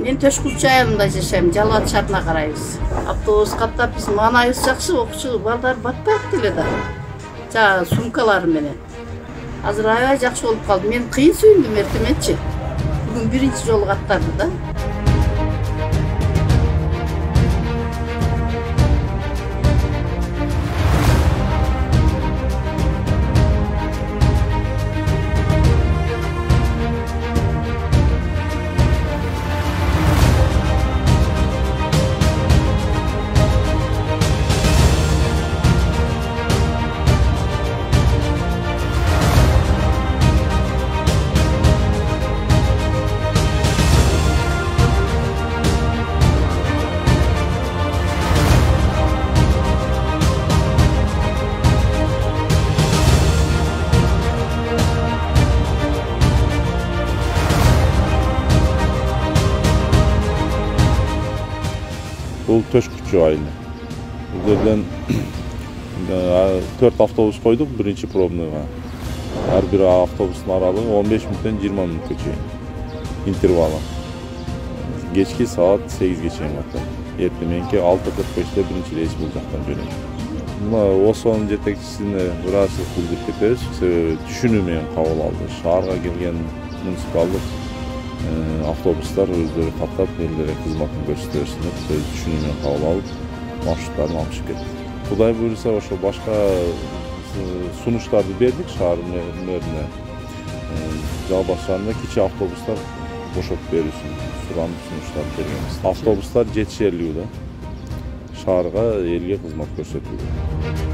Мен Төшкүлчү айылында жашайм, Жалал шаарына карайбыз. Автобус каттап биз маанайыбыз жакшы, окуучу балдар батпайт деле да. Жана сумкалары менен. Азыр аябай жакшы болуп калды. Мен кыйын сүйүндүм эртеметчи. Бүгүн биринчи жолу каттады да. Бұл Төшкүлчү айылы. Бұл жерден 4 автобус қойдық, бірінші пробныйға. Әр бір автобустың аралығы 15 минуттен 20 минутқа чейин. Интервалы. Кечки саат 8-ге чейин каттым. Эртеменки 6:45-те бірінші рейс бұл жақтан жөнөйт. ОСОнун жетекчисине ыраазычылык билдирип кетебиз. Себеби түшүнүү менен кабыл алды. Шаарга келген муниципалдык автобустар өздері каттап элдерге кызматын көрсөтө берсин деп түшүнүү менен кабыл алып, маршруттарын алышып кетти. Кудай буйруса ошо башка сунуштарды бердик шаар мэрине. Жалбаш шаарында кичи автобустар бошотуп берүүсүн суранып сунуштарды бергенбиз. Автобустар жетишерлүү да. Шаарга элге кызмат көрсөтүүдө.